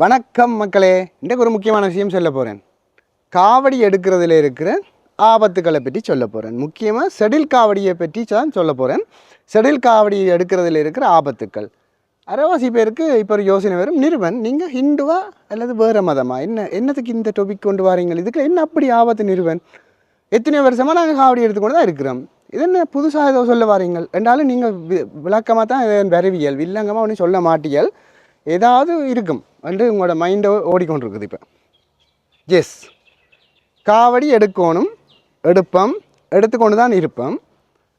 வணக்கம் மக்களே. இன்றைக்கு ஒரு முக்கியமான விஷயம் சொல்ல போகிறேன். காவடி எடுக்கிறதுல இருக்கிற ஆபத்துக்களை பற்றி சொல்ல போகிறேன். முக்கியமாக செடில் காவடியை பற்றி தான் சொல்ல போகிறேன். செடில் காவடி எடுக்கிறதுல இருக்கிற ஆபத்துக்கள். அரைவாசி பேருக்கு இப்போ ஒரு யோசனை வரும், நிறுவன் நீங்கள் ஹிந்துவா அல்லது வேறு மதமா, என்னத்துக்கு இந்த டொபிக் கொண்டு வாரீங்க, இதுக்கு என்ன அப்படி ஆபத்து நிறுவன்? எத்தனை வருஷமாக நாங்கள் காவடி எடுத்துக்கொண்டு தான் இருக்கிறோம், இது என்ன புதுசாக ஏதோ சொல்ல வாரீங்கள் என்றாலும் நீங்கள் விளக்கமாக தான் வரவியல் வில்லங்கமாக ஒன்றும் சொல்ல மாட்டியல், ஏதாவது இருக்கும் என்று உங்களோட மைண்டை ஓடிக்கொண்டிருக்குது. இப்போ எஸ், காவடி எடுக்கணும், எடுத்துக்கொண்டு தான் இருப்போம்.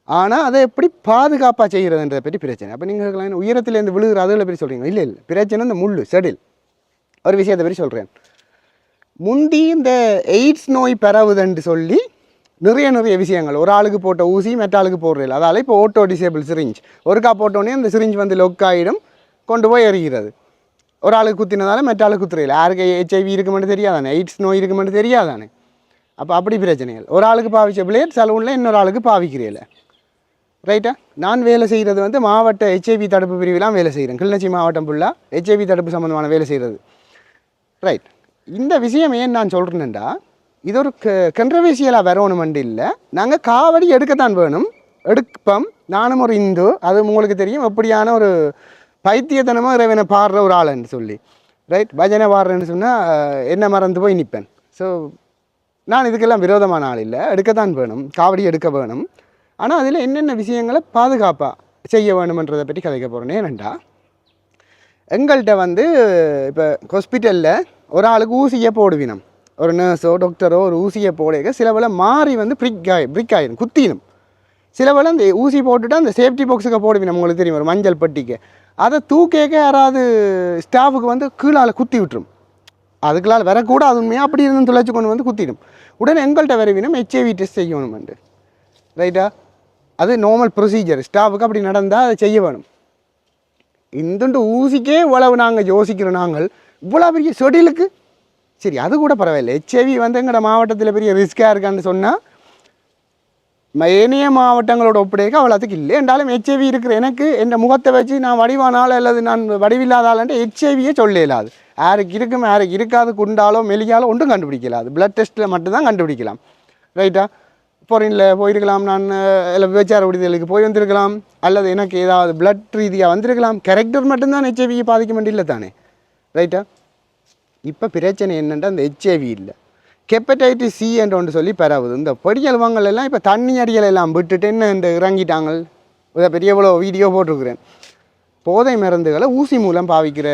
ஆனால் அதை எப்படி பாதுகாப்பாக செய்கிறதுன்றதை பற்றி பிரச்சனை. அப்போ நீங்கள் உயரத்துலேருந்து விழுகிற அதில் பற்றி சொல்கிறீங்க. இல்லை பிரச்சனை இந்த முள் செடில். ஒரு விஷயத்தை பற்றி சொல்கிறேன். முந்தி இந்த எய்ட்ஸ் நோய் பரவுதுன்னு சொல்லி நிறைய விஷயங்கள், ஒரு ஆளுக்கு போட்ட ஊசி மற்ற ஆளுக்கு போடுறதில்லை. அதால் இப்போ ஓட்டோ டிசேபிள் சிரிஞ்ச், ஒருக்கா போட்டோடனே அந்த சிரிஞ்ச் வந்து லொக் ஆகிடும், கொண்டு போய் எறிகிறது. ஒரு ஆளுக்கு குத்தினதால மற்ற ஆளுக்கு குத்துறையில், யாருக்கு HIV இருக்குமென்னு தெரியாதானே, எய்ட்ஸ் நோய் இருக்குமென்னு தெரியாதானே. அப்போ அப்படி பிரச்சனைகள். ஒரு ஆளுக்கு பாவிச்ச பிள்ளையர் சலூனில் இன்னொரு ஆளுக்கு பாவிக்கிறீங்கள, ரைட்டா? நான் வேலை செய்கிறது வந்து மாவட்ட HIV தடுப்பு பிரிவிலாம் வேலை செய்கிறேன். கிளிநொச்சி மாவட்டம் ஃபுல்லாக HIV தடுப்பு சம்மந்தமான வேலை செய்கிறது, ரைட்? இந்த விஷயம் ஏன் நான் சொல்கிறேன்டா, இது ஒரு கண்ட்ரவர்சியலாக வரணுமெண்டு இல்லை. நாங்கள் காவடி எடுக்கத்தான் வேணும், எடுப்போம். நானும் ஒரு இந்து, அது உங்களுக்கு தெரியும். எப்படியான ஒரு பைத்தியத்தனமாக இறைவனை பாடுற ஒரு ஆளுன்னு சொல்லி, ரைட்? பஜனை பாடுறேன்னு சொன்னால் என்ன மறந்து போய் நிற்பேன். ஸோ நான் இதுக்கெல்லாம் விரோதமான ஆள் இல்லை, எடுக்கத்தான் வேணும், காவடி எடுக்க வேணும். ஆனால் அதில் என்னென்ன விஷயங்களை பாதுகாப்பாக செய்ய வேணுமன்றதை பற்றி கதைக்க போகிறேன். ஏனெண்டா, எங்கள்கிட்ட வந்து இப்போ ஹாஸ்பிட்டலில் ஒரு ஆளுக்கு ஊசியை போடுவினம், ஒரு நர்ஸோ டாக்டரோ ஒரு ஊசியை போடுக, சில வேளை மாறி வந்து பிரிக் ஆயிடும், குத்தினும். சில வேளை அந்த ஊசி போட்டுட்டு அந்த சேஃப்டி பாக்ஸுக்கு போடுவினம், உங்களுக்கு தெரியும், ஒரு மஞ்சள் பட்டிக்கு. அதை தூக்கேக்க யாராவது ஸ்டாஃபுக்கு வந்து கீழால் குத்தி விட்டுரும். அதுக்குள்ளால் வரக்கூடாது, உண்மையாக அப்படி இருந்து துளைச்சி கொண்டு வந்து குத்திடும். உடனே எங்கள்கிட்ட வரவினம் HIV டெஸ்ட் செய்யணுமெண்டு, ரைட்டா? அது நார்மல் ப்ரொசீஜர். ஸ்டாஃபுக்கு அப்படி நடந்தால் அதை செய்ய வேணும். இந்த ஊசிக்கே இவ்வளவு நாங்கள் யோசிக்கிறோம். நாங்கள் இவ்வளோ பெரிய ஷெடியூலுக்கு சரி, அது கூட பரவாயில்லை. HIV வந்து எங்களோட மாவட்டத்தில் பெரிய ரிஸ்க்காக இருக்கான்னு சொன்னால் ஏனைய மாவட்டங்களோட ஒப்படைக்க அவ்வளோத்துக்கு இல்லை. என்றாலும் HIV இருக்கிற எனக்கு என் முகத்தை வச்சு நான் வடிவானால் அல்லது நான் வடிவில்லாதாலன்ட்டு HIVயே சொல்ல இல்லாது. யாருக்கு இருக்கும் யாருக்கு இருக்காது, குண்டாலோ மெலியாலோ ஒன்றும் கண்டுபிடிக்கலாது. பிளட் டெஸ்ட்டில் மட்டும்தான் கண்டுபிடிக்கலாம், ரைட்டா? ஃபாரினில் போயிருக்கலாம், நான் இல்லை விபச்சார விடுதலுக்கு போய் வந்திருக்கலாம், அல்லது எனக்கு ஏதாவது பிளட் ரீதியாக வந்திருக்கலாம். கேரக்டர் மட்டும்தான் HIVயை பாதிக்க வேண்டிய தானே, ரைட்டா? இப்போ பிரச்சனை என்னென்னா, அந்த HIV இல்லை, ஹெப்படைட்டிஸ் C என்று ஒன்று சொல்லி பரவுது. இந்த பொடியல்வங்கள் எல்லாம் இப்போ தண்ணி அடிகள் எல்லாம் விட்டுட்டு என்ன இந்த இறங்கிட்டாங்க. இதை பெரிய எவ்வளோ வீடியோ போட்டிருக்கிறேன். போதை மருந்துகளை ஊசி மூலம் பாவிக்கிற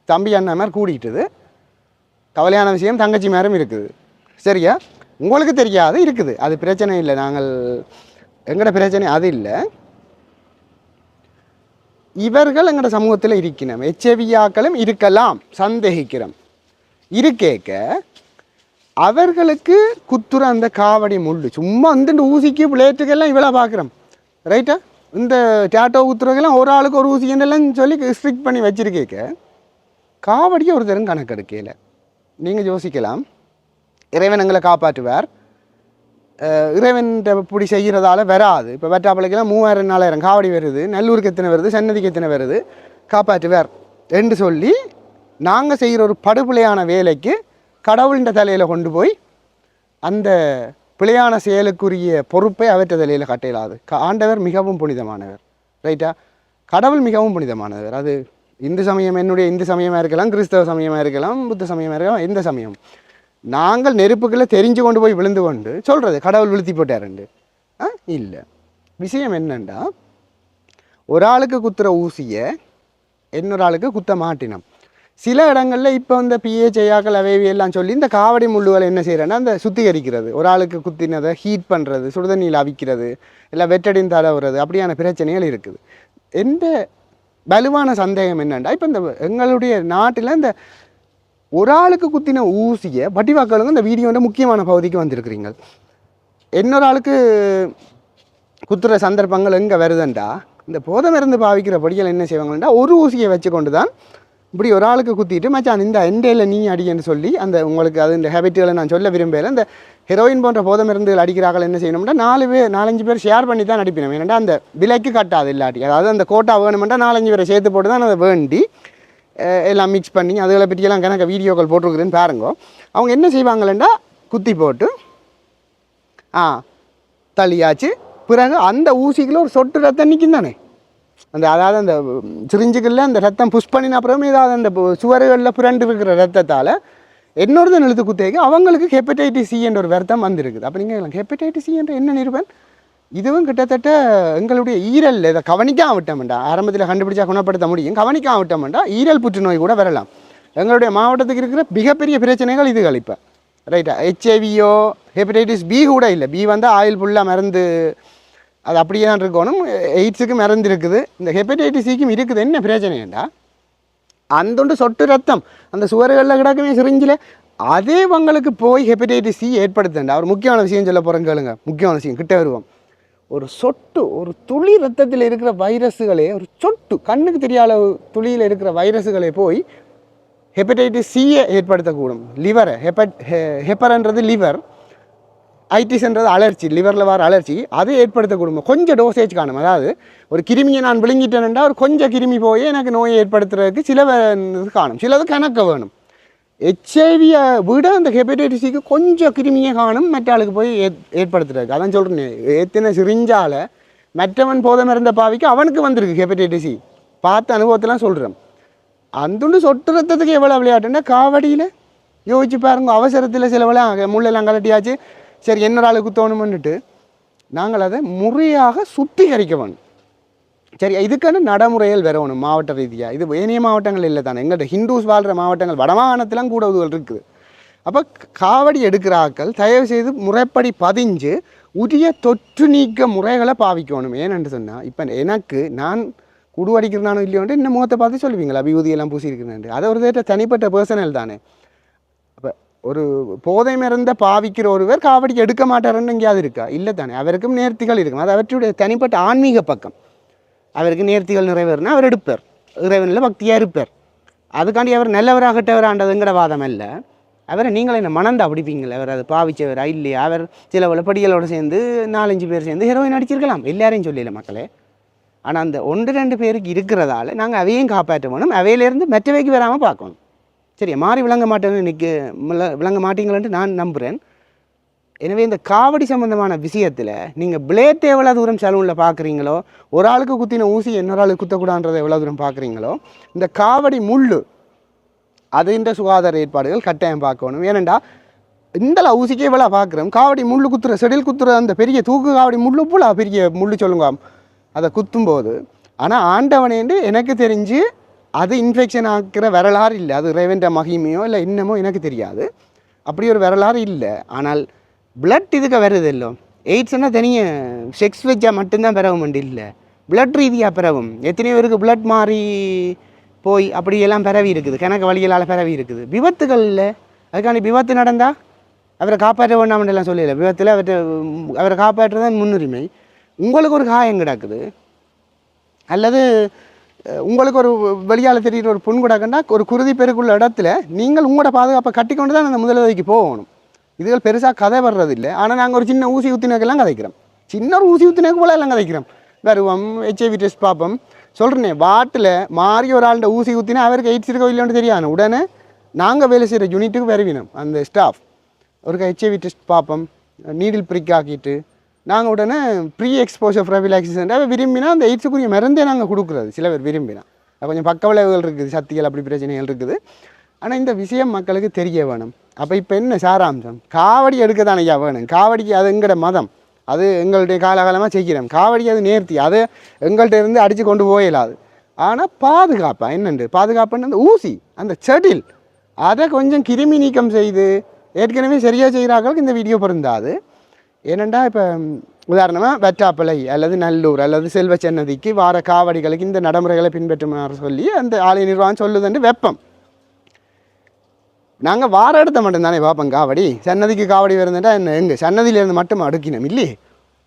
தம்பி அண்ணன் மாதிரி கூடிட்டுது. கவலையான விஷயம், தங்கச்சி மேரும் இருக்குது, சரியா? உங்களுக்கு தெரியாது இருக்குது, அது பிரச்சனை இல்லை. நாங்கள் எங்களோட பிரச்சனை அது இல்லை. இவர்கள் எங்களோட சமூகத்தில் இருக்கணும், HIV இருக்கலாம் சந்தேகிக்கிறோம். இருக்கேக்க அவர்களுக்கு குத்துற அந்த காவடி முள் சும்மா இந்த ஊசிக்கு பிளேட்டுக்கெல்லாம் இவ்வளோ பார்க்குறோம், ரைட்டா? இந்த டேட்டோ குத்துறதுக்கெல்லாம் ஒரு ஆளுக்கு ஒரு ஊசிக்கெல்லாம் சொல்லி ஸ்ட்ரிக்ட் பண்ணி வச்சுருக்கேக்க காவடியை ஒரு தரம் கணக்கெடுக்கல. நீங்கள் யோசிக்கலாம், இறைவன் எங்களை காப்பாற்றுவார், இறைவன் இப்படி செய்கிறதால வராது. இப்போ வெட்டாப்பளைக்கெல்லாம் 3000 4000 காவடி வருது, நல்லூருக்கு எத்தனை வருது, சன்னதிக்கு எத்தனை வருது, காப்பாற்றுவார் என்று சொல்லி நாங்கள் செய்கிற ஒரு படுபிழையான வேலைக்கு கடவுளின் தலையில் கொண்டு போய் அந்த பிழையான செயலுக்குரிய பொறுப்பை அவற்ற தலையில் கட்டையிலாது. ஆண்டவர் மிகவும் புனிதமானவர், ரைட்டா? கடவுள் மிகவும் புனிதமானவர். அது இந்து சமயம், என்னுடைய இந்து சமயமாக இருக்கலாம், கிறிஸ்தவ சமயமாக இருக்கலாம், புத்த சமயமாக இருக்கலாம், எந்த சமயம். நாங்கள் நெருப்புக்களை தெரிஞ்சு கொண்டு போய் விழுந்து கொண்டு சொல்கிறது கடவுள் விழுத்தி போட்டாருண்டு இல்லை. விஷயம் என்னென்னா, ஒரு ஆளுக்கு குத்துற ஊசியை இன்னொரு ஆளுக்கு குத்த மாட்டினோம். சில இடங்களில் இப்போ இந்த PHIயாக்கள் அவையெல்லாம் சொல்லி இந்த காவடி முள்ளுகளை என்ன செய்கிறேன்னா, அந்த சுத்திகரிக்கிறது, ஒரு ஆளுக்கு குத்தினதை ஹீட் பண்ணுறது, சுடுதண்ணியில் அவிக்கிறது, இல்லை வெட்டடின் தடவுறது, அப்படியான பிரச்சனைகள் இருக்குது. எந்த வலுவான சந்தேகம் என்னென்னா, இப்போ இந்த எங்களுடைய நாட்டில் இந்த ஒரு ஆளுக்கு குத்தின ஊசியை வட்டிவாக்களுங்க இந்த வீடியோட முக்கியமான பகுதிக்கு வந்திருக்கிறீங்க. இன்னொரு ஆளுக்கு குத்துற சந்தர்ப்பங்கள் எங்கே வருதுண்டா, இந்த போதை மருந்து பாவிக்கிற படிகள் என்ன செய்வாங்கண்டா, ஒரு ஊசியை வச்சு கொண்டு தான் இப்படி ஒரு ஆளுக்கு குத்திட்டு மச்சான் இந்த எண்டையில் நீ அடின்னு சொல்லி அந்த உங்களுக்கு அது இந்த ஹேபிட்டுகளை நான் சொல்ல விரும்பல. இந்த ஹெரோயின் போன்ற போதை மருந்துகள் அடிக்கிறார்கள் என்ன செய்யணும்னா, 4-5 பேர் ஷேர் பண்ணி தான் அடிப்பினோம். ஏன்னா அந்த விலைக்கு கட்டாது இல்லாட்டி, அதாவது அந்த கோட்டா வேணுமெண்டா 4-5 பேரை சேர்த்து போட்டு தான் அதை வேண்டி எல்லாம் மிக்ஸ் பண்ணி அதுகளை பற்றியெல்லாம் கணக்க வீடியோக்கள் போட்டிருக்குறேன்னு பாருங்க. அவங்க என்ன செய்வாங்களேண்டா குத்தி போட்டு தள்ளியாச்சு. பிறகு அந்த ஊசிக்குள்ள ஒரு சொட்டு ரத்தம் நிற்கும் தானே, அந்த அதாவது அந்த சிரிஞ்சுகளில் அந்த ரத்தம் புஷ் பண்ணின அப்புறமே ஏதாவது அந்த சுவர்களில் புரண்டு இருக்கிற ரத்தத்தால் இன்னொருத்தன் எழுத்து குத்தேக்கு அவங்களுக்கு ஹெப்படைட்டிஸ் சி என்ற ஒரு வருத்தம் வந்திருக்குது. அப்போ நீங்கள் ஹெப்படைட்டிஸ் சி என்ற என்ன நிரூபன்? இதுவும் கிட்டத்தட்ட எங்களுடைய ஈரல் இதை கவனிக்காம விட்டோம்டா, ஆரம்பத்தில் கண்டுபிடிச்சா குணப்படுத்த முடியும், கவனிக்காம விட்டோம்டா ஈரல் புற்றுநோய் கூட வரலாம். எங்களுடைய மாவட்டத்துக்கு இருக்கிற மிகப்பெரிய பிரச்சனைகள் இதுகள். இப்போ ரைட்டா ஹெச்ஐவியோ ஹெப்படைட்டிஸ் பி கூட இல்லை, பி வந்து ஆயில் ஃபுல்லாக மருந்து அது அப்படியே தான் இருக்கணும். எய்ட்ஸுக்கு மருந்து இருக்குது, இந்த ஹெப்படைட்டிஸ் சிக்கும் இருக்குது. என்ன பிரச்சனைண்டா அந்தொண்டு சொட்டு ரத்தம் அந்த சுவர்களில் கிடக்குமே சிரிஞ்சில் அதே உங்களுக்கு போய் ஹெப்படைட்டிஸ் சி ஏற்படுத்தண்டா. ஒரு முக்கியமான விஷயம் சொல்ல போகிறேன் கேளுங்க, முக்கியமான விஷயம் கிட்ட வருவோம். ஒரு சொட்டு ஒரு துளி ரத்தத்தில் இருக்கிற வைரஸுகளே, ஒரு சொட்டு கண்ணுக்கு தெரியாத துளியில் இருக்கிற வைரஸுகளே போய் ஹெப்படைட்டிஸ் சியை ஏற்படுத்தக்கூடும். லிவரை ஹெப்பர்ன்றது லிவர், ஐட்டிஸ்ன்றது அலர்ஜி, லிவரில் வர அலர்ஜி, அதை ஏற்படுத்தக்கூடும். கொஞ்சம் டோசேஜ் காணும். அதாவது ஒரு கிருமியை நான் விழுங்கிட்டேன்டா ஒரு கொஞ்சம் கிருமி போய் எனக்கு நோயை ஏற்படுத்துறதுக்கு சில காணும், சிலது கணக்க வேணும். ஹெச்ஐவியை விட அந்த ஹெப்படைட்டிஸ் சிக்கு கொஞ்சம் கிருமியை காணும் மற்ற ஆளுக்கு போய் ஏற்படுத்துறதுக்கு. அதான் சொல்கிறேன், எத்தனை சிரிஞ்சால் மற்றவன் போதை மருந்த பாவிக்கு அவனுக்கு வந்திருக்கு ஹெப்படைட்டிஸ் சி. பார்த்த அனுபவத்தெல்லாம் சொல்கிறேன். அந்துண்டு சொட்டு ரத்தத்துக்கு எவ்வளோ விளையாட்டுன்னா காவடியில் யோசிச்சு பாருங்க. அவசரத்தில் சில முள்ளெல்லாம் கலட்டியாச்சு, சரி என்ன ஆளுக்கு தோணுமென்னுட்டு நாங்கள் அதை முறையாக சுத்திகரிக்க வேணும். சரி, இதுக்கான நடைமுறைகள் வரணும் மாவட்ட ரீதியாக. இது ஏனைய மாவட்டங்கள் இல்லை தானே, எங்கள்கிட்ட ஹிந்துஸ் வாழ்கிற மாவட்டங்கள் வடமாகாணத்திலாம் கூட உதவுகள் இருக்குது. அப்போ காவடி எடுக்கிற ஆக்கள் தயவு செய்து முறைப்படி பதிஞ்சு உரிய தொற்று நீக்க முறைகளை பாவிக்கணும். ஏன்னு சொன்னால் இப்போ எனக்கு நான் குடு அடிக்கிறனானோ இல்லையோன்ட்டு இன்னும் முகத்தை பார்த்து சொல்லுவீங்களா விபூதியெல்லாம் பூசியிருக்கிறேன், அதை ஒரு தனிப்பட்ட பர்சனல் தானே. அப்போ ஒரு போதை மருந்த பாவிக்கிற ஒருவர் காவடிக்கு எடுக்க மாட்டாருன்னு எங்கேயாவது இருக்கா? இல்லை தானே, அவருக்கும் நேர்த்திகள் இருக்கும். அது அவற்றுடைய தனிப்பட்ட ஆன்மீக பக்கம். அவருக்கு நேர்த்திகள் நிறைவேறினா அவர் எடுப்பார், இறைவனில் பக்தியாக இருப்பார். அதுக்காண்டி அவர் நல்லவராகட்டவராண்டதுங்கிற வாதம் அல்ல. அவரை நீங்களே என்ன மணந்தா பிடிப்பீங்களே, அவர் அதை பாவிச்சவரா இல்லையா? அவர் சில படிகளோடு சேர்ந்து 4-5 பேர் சேர்ந்து ஹெரோயின் அடிச்சிருக்கலாம், எல்லாரையும் சொல்லல மக்களே. ஆனால் அந்த 1-2 பேருக்கு இருக்கிறதால நாங்கள் அவையும் காப்பாற்ற வேணும், அவையிலேருந்து மற்றவைக்கு வராமல் பார்க்கணும். சரியா, மாறி விளங்க மாட்டேன்னு இன்றைக்கி விளங்க மாட்டீங்களேன்ட்டு நான் நம்புகிறேன். எனவே இந்த காவடி சம்பந்தமான விஷயத்தில் நீங்கள் பிளேட்டை எவ்வளோ தூரம் சலூனில் பார்க்குறீங்களோ, ஒரு ஆளுக்கு குத்தின ஊசி இன்னொரு ஆளுக்கு குத்தக்கூடாதுன்றதை எவ்வளோ தூரம் பார்க்குறீங்களோ, இந்த காவடி முள்ளு அதுன்ற சுகாதார ஏற்பாடுகள் கட்டாயம் பார்க்கணும். ஏனெண்டா இந்த ஊசிக்கே இவ்வளோ பார்க்குறோம், காவடி முள்ளு குத்துற செடில் குத்துற அந்த பெரிய தூக்கு காவடி முள்ளு போல பெரிய முள்ளு சொல்லுங்க அதை குத்தும்போது. ஆனால் ஆண்டவனேண்டு எனக்கு தெரிஞ்சு அது இன்ஃபெக்ஷன் ஆக்கிற வரலாறு இல்லை. அது இறைவன்ற மகிமையோ இல்லை இன்னமோ எனக்கு தெரியாது, அப்படி ஒரு வரலாறு இல்லை. ஆனால் பிளட் இதுக்கு வருது இல்லை, எய்ட்ஸ்னால் தனிய செக்ஸ் வச்சா மட்டும்தான் பிறவும் உண்டு இல்லை, பிளட் ரீதியாக பிறவும். எத்தனையோ பேருக்கு பிளட் மாறி போய் அப்படியெல்லாம் பிறவி இருக்குது, கணக்கு வழிகளால் பிறவி இருக்குது. விபத்துகள் இல்லை, அதுக்காண்டி விபத்து நடந்தால் அவரை காப்பாற்ற வேண்டாம்னு எல்லாம் சொல்லலை. விபத்தில் அவரை காப்பாற்றுறதான் முன்னுரிமை. உங்களுக்கு ஒரு காயம் கிடக்குது அல்லது உங்களுக்கு ஒரு வெளியால் தெரிகிற ஒரு புண் கிடக்குன்னா ஒரு குருதி பெருக்குள்ள இடத்துல நீங்கள் உங்களோட பாதுகாப்பை கட்டிக்கொண்டு தான் அந்த முதலுதவிக்கு போகணும். இதுகள் பெருசாக கதை வர்றதில்லை. ஆனால் நாங்கள் ஒரு சின்ன ஊசி ஊற்றினக்கெல்லாம் கதைக்கிறோம், சின்ன ஒரு ஊசி ஊற்றினக்கு போல எல்லாம் கதைக்கிறோம். வருவோம், ஹெச்ஐவி டெஸ்ட் பார்ப்போம். சொல்கிறேனே, வாட்டில் மாறி ஒரு ஆள்கிட்ட ஊசி ஊற்றினா அவருக்கு எய்ட்ஸ் இருக்கோ இல்லைன்னு தெரியாது. உடனே நாங்கள் வேலை செய்கிற யூனிட்டுக்கு வருவினோம் அந்த ஸ்டாஃப், ஒரு ஹெச்ஐவி டெஸ்ட் பார்ப்போம், நீடில் பிரிக் ஆக்கிட்டு நாங்கள் உடனே ப்ரீ எக்ஸ்போஷர் ப்ரொஃபிலாக்சிஸ் விரும்பினா அந்த எய்ட்ஸுக்குரிய மருந்தே நாங்கள் கொடுக்குறது. சில பேர் விரும்பினா கொஞ்சம் பக்க விளைவுகள் இருக்குது, சக்திகள் அப்படி பிரச்சனைகள் இருக்குது. ஆனால் இந்த விஷயம் மக்களுக்கு தெரிய வேணும். அப்போ இப்போ என்ன சாராம்சம், காவடி எடுக்க தானே ஐயா வேணும். காவடிக்கு அது எங்களோட மதம், அது எங்களுடைய காலகாலமாக செய்கிறோம். காவடி அது நேர்த்தி, அது எங்கள்கிட்ட இருந்து அடித்து கொண்டு போயிடாது. ஆனால் பாதுகாப்பா என்னண்டு, பாதுகாப்புன்னு அந்த ஊசி அந்த செடில் அதை கொஞ்சம் கிருமி நீக்கம் செய்து ஏற்கனவே சரியாக செய்கிறார்களுக்கு இந்த வீடியோ பொருந்தாது. ஏனெண்டா இப்போ உதாரணமாக வெட்டாப்பிளை அல்லது நல்லூர் அல்லது செல்வ சன்னதிக்கு வார காவடிகளுக்கு இந்த நடைமுறைகளை பின்பற்றுமாறு சொல்லி அந்த ஆலய நிர்வாகம் சொல்லுதுன்னு வெப்பம். நாங்கள் வார இடத்த மட்டும்தானே பார்ப்போம். காவடி சன்னதிக்கு காவடி வருந்துட்டா என்ன எங்கள் சன்னதியிலேருந்து மட்டும் அடுக்கினோம் இல்லையே,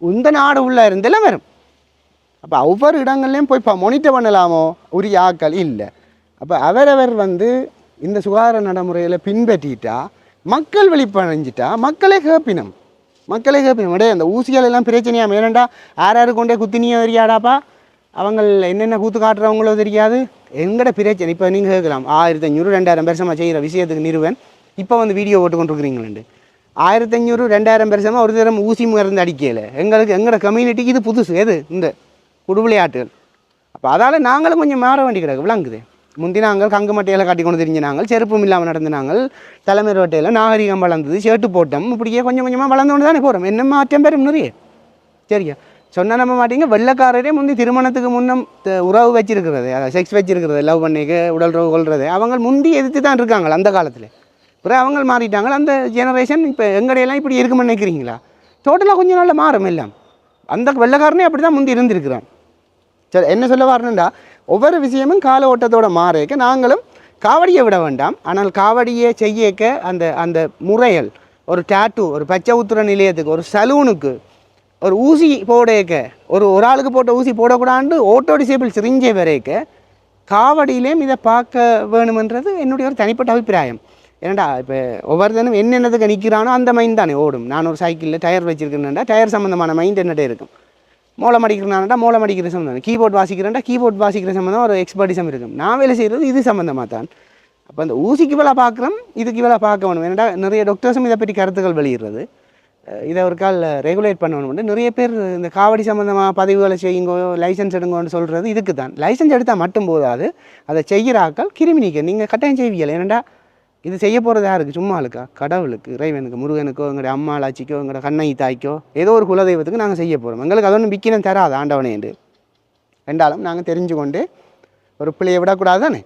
இந்த நாடு உள்ளே இருந்தெல்லாம் வரும். அப்போ ஒவ்வொரு இடங்கள்லையும் போய் மொனிட்டர் பண்ணலாமோ உரிய ஆக்கள் இல்லை. அப்போ அவரவர் இந்த சுகாதார நடைமுறைகளை பின்பற்றிட்டா மக்கள் விழிப்படைஞ்சிட்டா மக்களே கேப்பினம் இடையே அந்த ஊசிகள் எல்லாம் பிரச்சனையாக ஏனண்டா யார் கொண்டே குத்தினியோ தெரியாடாப்பா, அவங்க என்னென்ன கூத்து காட்டுறவங்களோ தெரியாது. எங்கட பிரச்சனை இப்போ நீங்கள் கேட்கலாம் 1500 2000 வருஷமாக செய்கிற விஷயத்துக்கு நிறுவன் இப்போ வந்து வீடியோ போட்டு கொண்டிருக்கிறீங்களேண்டு. 1500 2000 வருஷமாக ஒரு தரம் ஊசி மருந்து அடிக்கலை. எங்களோட கம்யூனிட்டிக்கு இது புதுசு. எது இந்த குடு விளையாட்டுகள். அப்போ அதால் நாங்களும் கொஞ்சம் மாற வேண்டி கிடக்கு விளங்குது. முந்தி நாங்கள் கங்கு மட்டையில் காட்டி கொண்டு தெரிஞ்ச நாங்கள் செருப்பும் இல்லாமல் நடந்த நாங்கள் தலைமை ரோட்டையில் நாகரிகம் வளர்ந்தது, ஷர்ட்டு போட்டோம். இப்படியே கொஞ்சம் கொஞ்சமாக வளர்ந்து கொண்டு தானே போகிறோம். என்ன மாற்றம் பெறும் நிறைய. சரியா சொன்ன நம்ப மாட்டீங்க. வெள்ளைக்காரரே முந்தி திருமணத்துக்கு முன்னம் உறவு வச்சிருக்கிறது, செக்ஸ் வச்சிருக்கிறது, லவ் பண்ணிக்க உடல் உறவு கொள்வது, அவங்க முந்தி எதிர்த்து தான் இருக்காங்க அந்த காலத்தில். அப்புறம் அவங்க மாறிட்டாங்க. அந்த ஜெனரேஷன் இப்போ எங்கடையெல்லாம் இப்படி இருக்குன்னு நினைக்கிறீங்களா? டோட்டலாக கொஞ்சம் நாளில் மாறும் எல்லாம். அந்த வெள்ளைக்காரனே அப்படி தான் முந்தி இருந்திருக்கிறான். சரி, என்ன சொல்ல வரணுண்டா, ஒவ்வொரு விஷயமும் கால ஓட்டத்தோட மாறக்க நாங்களும் காவடியை விட வேண்டாம். ஆனால் காவடியை செய்யக்க அந்த அந்த முறைகள், ஒரு டேட்டூ, ஒரு பச்சை உத்திர நிலையத்துக்கு, ஒரு சலூனுக்கு ஒரு ஊசி போடக்க, ஒரு ஆளுக்கு போட்ட ஊசி போடக்கூடாண்டு ஓட்டோ டிசேபிள் சிரிஞ்சே வரைக்க காவடியிலேயும் இதை பார்க்க வேணுமென்றது என்னுடைய ஒரு தனிப்பட்ட அபிப்பிராயம். ஏன்னாடா இப்போ ஒவ்வொருத்தனும் என்னென்னதுக்கு நிற்கிறானோ அந்த மைண்ட் தானே ஓடும். நான் ஒரு சைக்கிளில் டயர் வச்சுருக்கேன்டா டயர் சம்மந்தமான மைண்ட் என்னட்டே இருக்கும். மூலம் அடிக்கிறனாண்டா மூலம் அடிக்கிற சம்மந்தம், கீபோர்ட் வாசிக்கிறேன்டா கீபோர்ட் வாசிக்கிற சம்மந்தம் ஒரு எக்ஸ்பர்டிசம் இருக்கும். நான் வேலை செய்கிறது இது சம்மந்தமாக தான். அப்போ அந்த ஊசிக்கு வேலை பார்க்குறோம், இதுக்கு வேலை பார்க்க வேணும். ஏன்னா நிறைய டாக்டர்ஸும் இதை பற்றி கருத்துக்கள் வெளியிடுறது. இதை ஒரு கால் ரெகுலேட் பண்ணணும்னு நிறைய பேர் இந்த காவடி சம்மந்தமாக பதிவுகளை செய்யுங்கோ, லைசன்ஸ் எடுங்கன்னு சொல்கிறது இதுக்கு தான். லைசன்ஸ் எடுத்தால் மட்டும் போதாது, அதை செய்கிற ஆக்கள் கிருமி நீக்க நீங்கள் கட்டாயம் செய்வீங்க. ஏன்னாடா இது செய்ய போகிறது யாருக்கு? சும்மா இருக்கா? கடவுளுக்கு, இறைவனுக்கு, முருகனுக்கோ, எங்களுடைய அம்மா லாச்சிக்கோ, எங்களோட கண்ணை தாய்க்கோ, ஏதோ ஒரு குலதெய்வத்துக்கு நாங்கள் செய்ய போகிறோம். எங்களுக்கு அது ஒன்றும் விக்கினம் தராது ஆண்டவனே என்று. ரெண்டாலும் நாங்கள் தெரிஞ்சு கொண்டு ஒரு பிள்ளையை விடக்கூடாது தானே.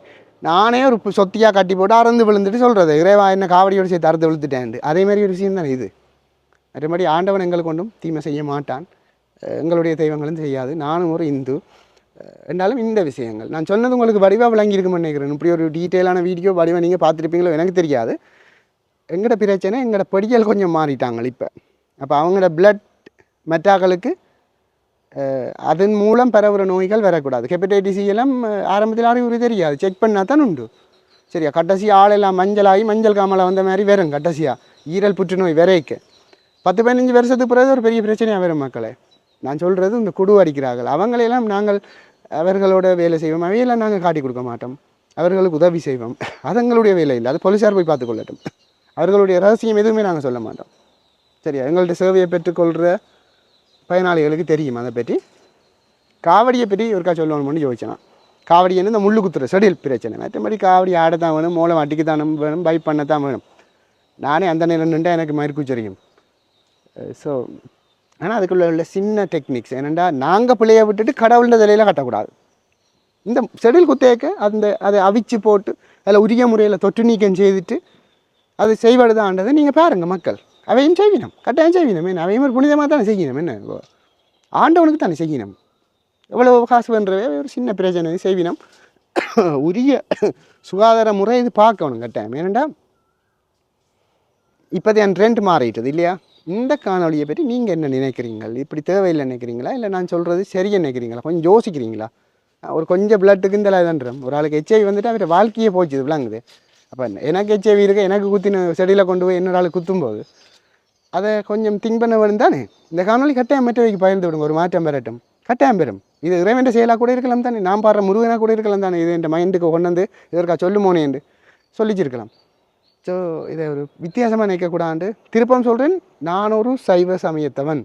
நானே ஒரு சொத்தியாக கட்டி போட்டு அறந்து விழுந்துட்டு சொல்கிறது, இறைவா என்ன காவடியோடு சேர்த்து அறுந்து விழுத்துட்டேன். அதேமாதிரி ஒரு விஷயம் தானே இது. மற்றபடி ஆண்டவன் எங்களுக்கு கொண்டும் தீமை செய்ய மாட்டான், எங்களுடைய தெய்வங்களும் செய்யாது. நானும் ஒரு இந்து. என்றாலும் இந்த விஷயங்கள் நான் சொன்னது உங்களுக்கு வடிவாக விளங்கியிருக்குன்னு நினைக்கிறேன். இப்படி ஒரு டீட்டெயிலான வீடியோ வடிவாக நீங்கள் பார்த்துருப்பீங்களோ எனக்கு தெரியாது. எங்களோட பிரச்சனை எங்களோட படிகள் கொஞ்சம் மாறிட்டாங்க இப்போ. அப்போ அவங்களோட பிளட் மெட்டாக்களுக்கு அதன் மூலம் பரவுகிற நோய்கள் வரக்கூடாது. ஹெப்படைட்டிஸ் எல்லாம் ஆரம்பத்தில் அறிகுறி தெரியாது, செக் பண்ணால் தான் உண்டு. சரியா கடைசி ஆளெல்லாம் மஞ்சளாகி மஞ்சள் காமலை வந்த மாதிரி வரும். கடைசியாக ஈரல் புற்றுநோய் வரைக்க 10-15 வருஷத்துக்கு பிறகு ஒரு பெரிய பிரச்சனையாக வரும் மக்களே. நான் சொல்கிறது இந்த குடு அடிக்கிறார்கள் அவங்களையெல்லாம் நாங்கள் அவர்களோட வேலை செய்வோம், அவையெல்லாம் நாங்கள் காட்டி கொடுக்க மாட்டோம், அவர்களுக்கு உதவி செய்வோம். அது எங்களுடைய வேலை இல்லை, அது போலீஸார் போய் பார்த்துக்கொள்ளட்டும். அவர்களுடைய ரகசியம் எதுவுமே நாங்கள் சொல்ல மாட்டோம். சரியா எங்கள்கிட்ட சேவையை பெற்றுக்கொள்கிற பயனாளிகளுக்கு தெரியும் அதை பற்றி. காவடியை பற்றி ஒருக்கா சொல்லணும்னு யோசிச்சேன். காவடின்னு இந்த முள்ளு குத்துற செடில் பிரச்சனை. மற்றபடி காவடி ஆடத்தான் வேணும், மூலம் அடிக்கத்தான் வேணும், பைப் பண்ணத்தான் வேணும். நானே அந்த நேரம் நின்று எனக்கு மறுக்குச்சரியும். ஸோ ஆனால் அதுக்குள்ள உள்ள சின்ன டெக்னிக்ஸ் என்னென்னா, நாங்கள் பிள்ளையை விட்டுட்டு கடவுள தலையில் கட்டக்கூடாது. இந்த செடில் குத்தேக்க அதை அவிச்சு போட்டு அதில் உரிய முறையில் தொற்று நீக்கம் செய்துட்டு அது செய்வதுதான்ன்றதை நீங்கள் பாருங்கள் மக்கள். அவையும் செய்வினம், கட்டாயம் செய்வினம். என்ன அவையும் ஒரு புனிதமாக தானே செய்யணும். என்ன ஆண்டவனுக்கு தானே செய்யணும். எவ்வளோ காசு பண்ணுறவே ஒரு சின்ன பிரச்சனை செய்வினம். உரிய சுகாதார முறை இது பார்க்கணும் கட்டாயம். ஏனெண்டா இப்போது என் ட்ரெண்ட் மாறிட்டது இல்லையா. இந்த காணொலியை பற்றி நீங்கள் என்ன நினைக்கிறீங்கள்? இப்படி தேவையில்லை நினைக்கிறீங்களா, இல்லை நான் சொல்கிறது சரியாக நினைக்கிறீங்களா? கொஞ்சம் யோசிக்கிறீங்களா? ஒரு கொஞ்சம் பிளட்டுக்கு இந்த இதுன்றோம். ஒரு ஆளுக்கு ஹெச்ஐவி வந்துட்டு அவர் வாழ்க்கையே போச்சு விளங்குது. அப்போ எனக்கு ஹெச்ஐவி இருக்க எனக்கு குத்தின செடியில் கொண்டு போய் இன்னொரு ஆளுக்கு குத்தும்போது அதை கொஞ்சம் திங்க் பண்ண வேணும் தானே. இந்த காணொலி கட்டாயம் மற்றவைக்கு பகிர்ந்து விடுங்க, ஒரு மாற்றம் பெறட்டும். கட்டாயம் பெறும். இது இறைவன் செயலாக கூட இருக்கலாம் தானே, நான் பாடுற முருகனாக கூட இருக்கலாம் தானே. இது என் மைண்டுக்கு கொண்டு வந்து இதற்கா சொல்லுமோனே என்று சொல்லிச்சிருக்கலாம். ஸோ இதை ஒரு வித்தியாசமாக நினைக்கக்கூடாது. திருப்பம் சொல்கிறேன், நான் ஒரு சைவ சமயத்தவன்.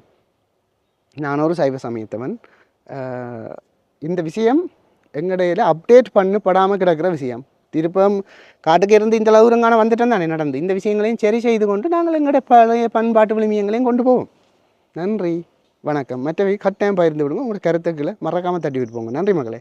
இந்த விஷயம் எங்கடையில் அப்டேட் பண்ணப்படாமல் கிடக்கிற விஷயம். திருப்பம் காட்டுக்கு இருந்து இந்த அளவுரங்கான வந்துட்டோம் தானே நடந்து. இந்த விஷயங்களையும் சரி செய்து கொண்டு நாங்கள் எங்களுடைய பழைய பண்பாட்டு விளிமியங்களையும் கொண்டு போவோம். நன்றி, வணக்கம். மற்றவை கட்டாயம் பகிர்ந்து விடுங்க. உங்களுடைய கருத்துக்களை மறக்காமல் தட்டி விட்டு போங்க. நன்றி மகளே.